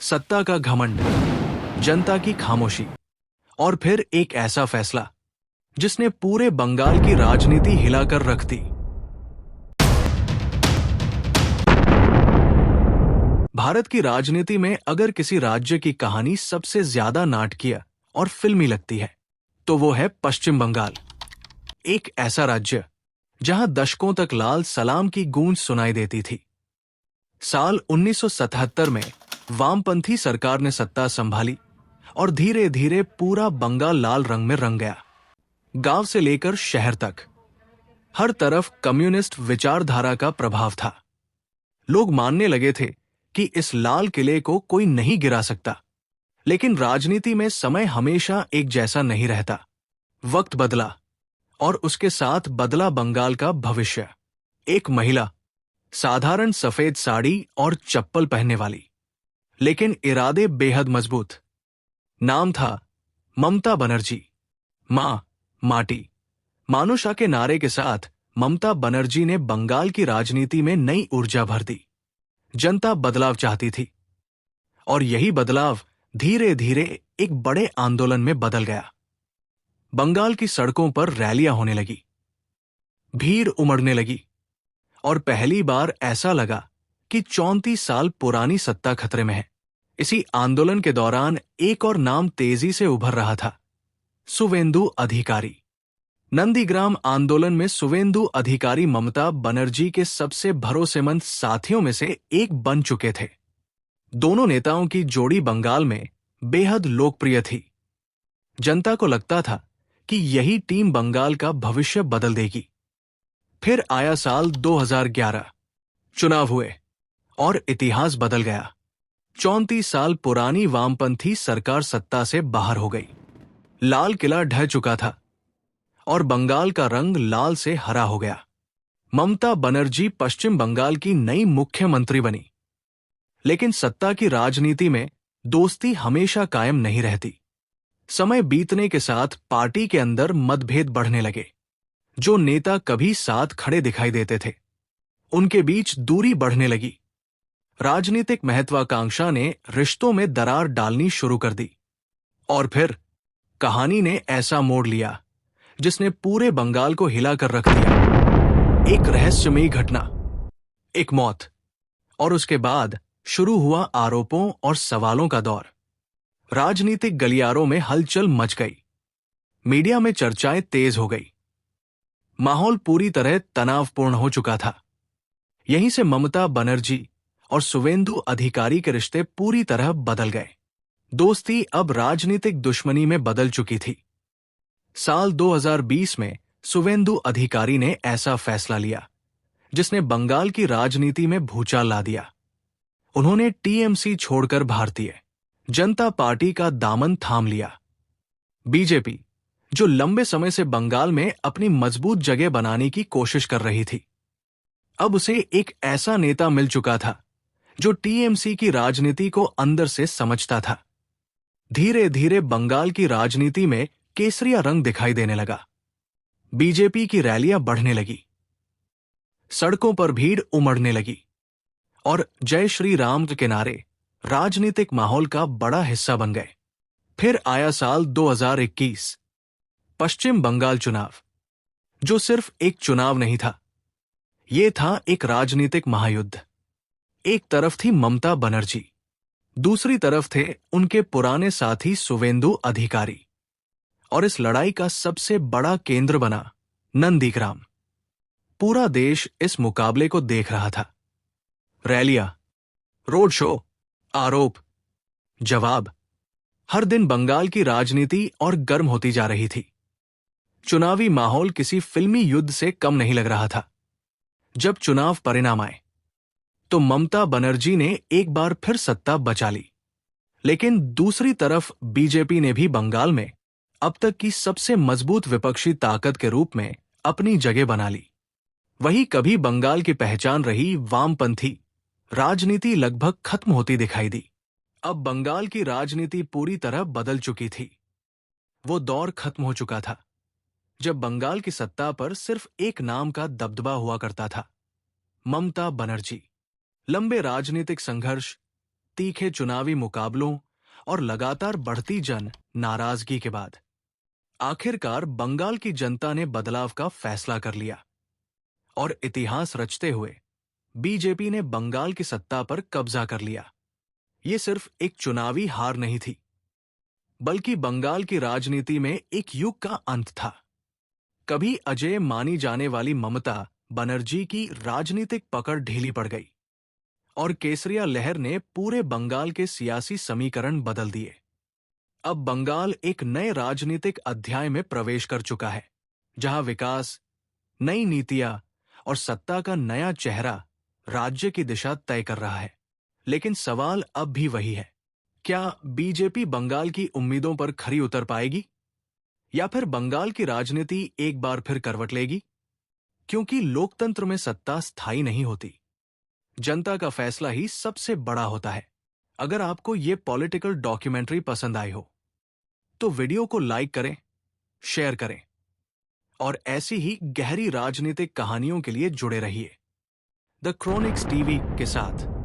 सत्ता का घमंड, जनता की खामोशी और फिर एक ऐसा फैसला जिसने पूरे बंगाल की राजनीति हिलाकर रख दी। भारत की राजनीति में अगर किसी राज्य की कहानी सबसे ज्यादा नाटकीय और फिल्मी लगती है तो वो है पश्चिम बंगाल। एक ऐसा राज्य जहां दशकों तक लाल सलाम की गूंज सुनाई देती थी। साल 1977 में वामपंथी सरकार ने सत्ता संभाली और धीरे धीरे पूरा बंगाल लाल रंग में रंग गया। गांव से लेकर शहर तक हर तरफ कम्युनिस्ट विचारधारा का प्रभाव था। लोग मानने लगे थे कि इस लाल किले को कोई नहीं गिरा सकता। लेकिन राजनीति में समय हमेशा एक जैसा नहीं रहता। वक्त बदला और उसके साथ बदला बंगाल का भविष्य। एक महिला, साधारण सफेद साड़ी और चप्पल पहनने वाली, लेकिन इरादे बेहद मजबूत। नाम था ममता बनर्जी। मां, माटी, मानुषा के नारे के साथ ममता बनर्जी ने बंगाल की राजनीति में नई ऊर्जा भर दी। जनता बदलाव चाहती थी और यही बदलाव धीरे धीरे एक बड़े आंदोलन में बदल गया। बंगाल की सड़कों पर रैलियां होने लगी, भीड़ उमड़ने लगी और पहली बार ऐसा लगा कि 34 साल पुरानी सत्ता खतरे में है। इसी आंदोलन के दौरान एक और नाम तेजी से उभर रहा था, सुवेंदु अधिकारी। नंदीग्राम आंदोलन में सुवेंदु अधिकारी ममता बनर्जी के सबसे भरोसेमंद साथियों में से एक बन चुके थे। दोनों नेताओं की जोड़ी बंगाल में बेहद लोकप्रिय थी। जनता को लगता था कि यही टीम बंगाल का भविष्य बदल देगी। फिर आया साल 2011, चुनाव हुए और इतिहास बदल गया। 34 साल पुरानी वामपंथी सरकार सत्ता से बाहर हो गई। लाल किला ढह चुका था और बंगाल का रंग लाल से हरा हो गया। ममता बनर्जी पश्चिम बंगाल की नई मुख्यमंत्री बनी। लेकिन सत्ता की राजनीति में दोस्ती हमेशा कायम नहीं रहती। समय बीतने के साथ पार्टी के अंदर मतभेद बढ़ने लगे। जो नेता कभी साथ खड़े दिखाई देते थे, उनके बीच दूरी बढ़ने लगी। राजनीतिक महत्वाकांक्षा ने रिश्तों में दरार डालनी शुरू कर दी। और फिर कहानी ने ऐसा मोड़ लिया जिसने पूरे बंगाल को हिलाकर रख दिया। एक रहस्यमयी घटना, एक मौत, और उसके बाद शुरू हुआ आरोपों और सवालों का दौर। राजनीतिक गलियारों में हलचल मच गई। मीडिया में चर्चाएं तेज हो गई। माहौल पूरी तरह तनावपूर्ण हो चुका था। यहीं से ममता बनर्जी और सुवेंदु अधिकारी के रिश्ते पूरी तरह बदल गए। दोस्ती अब राजनीतिक दुश्मनी में बदल चुकी थी। साल 2020 में सुवेंदु अधिकारी ने ऐसा फैसला लिया जिसने बंगाल की राजनीति में भूचाल ला दिया। उन्होंने टीएमसी छोड़कर भारतीय जनता पार्टी का दामन थाम लिया। बीजेपी, जो लंबे समय से बंगाल में अपनी मजबूत जगह बनाने की कोशिश कर रही थी, अब उसे एक ऐसा नेता मिल चुका था जो टीएमसी की राजनीति को अंदर से समझता था। धीरे धीरे बंगाल की राजनीति में केसरिया रंग दिखाई देने लगा। बीजेपी की रैलियां बढ़ने लगी, सड़कों पर भीड़ उमड़ने लगी और जय श्री राम के नारे राजनीतिक माहौल का बड़ा हिस्सा बन गए। फिर आया साल 2021, पश्चिम बंगाल चुनाव, जो सिर्फ एक चुनाव नहीं था, ये था एक राजनीतिक महायुद्ध। एक तरफ थी ममता बनर्जी, दूसरी तरफ थे उनके पुराने साथी सुवेंदु अधिकारी। और इस लड़ाई का सबसे बड़ा केंद्र बना नंदीग्राम। पूरा देश इस मुकाबले को देख रहा था। रैलियां, रोड शो, आरोप, जवाब, हर दिन बंगाल की राजनीति और गर्म होती जा रही थी। चुनावी माहौल किसी फिल्मी युद्ध से कम नहीं लग रहा था। जब चुनाव परिणाम आए तो ममता बनर्जी ने एक बार फिर सत्ता बचा ली। लेकिन दूसरी तरफ बीजेपी ने भी बंगाल में अब तक की सबसे मजबूत विपक्षी ताकत के रूप में अपनी जगह बना ली। वही कभी बंगाल की पहचान रही वामपंथी राजनीति लगभग खत्म होती दिखाई दी। अब बंगाल की राजनीति पूरी तरह बदल चुकी थी। वो दौर खत्म हो चुका था जब बंगाल की सत्ता पर सिर्फ एक नाम का दबदबा हुआ करता था, ममता बनर्जी। लंबे राजनीतिक संघर्ष, तीखे चुनावी मुकाबलों और लगातार बढ़ती जन नाराजगी के बाद आखिरकार बंगाल की जनता ने बदलाव का फैसला कर लिया और इतिहास रचते हुए बीजेपी ने बंगाल की सत्ता पर कब्जा कर लिया। ये सिर्फ एक चुनावी हार नहीं थी, बल्कि बंगाल की राजनीति में एक युग का अंत था। कभी अजेय मानी जाने वाली ममता बनर्जी की राजनीतिक पकड़ ढीली पड़ गई और केसरिया लहर ने पूरे बंगाल के सियासी समीकरण बदल दिए। अब बंगाल एक नए राजनीतिक अध्याय में प्रवेश कर चुका है, जहां विकास, नई नीतियां और सत्ता का नया चेहरा राज्य की दिशा तय कर रहा है। लेकिन सवाल अब भी वही है, क्या बीजेपी बंगाल की उम्मीदों पर खरी उतर पाएगी या फिर बंगाल की राजनीति एक बार फिर करवट लेगी? क्योंकि लोकतंत्र में सत्ता स्थायी नहीं होती, जनता का फैसला ही सबसे बड़ा होता है। अगर आपको ये पॉलिटिकल डॉक्यूमेंट्री पसंद आई हो तो वीडियो को लाइक करें, शेयर करें और ऐसी ही गहरी राजनीतिक कहानियों के लिए जुड़े रहिए द क्रॉनिक्स टीवी के साथ।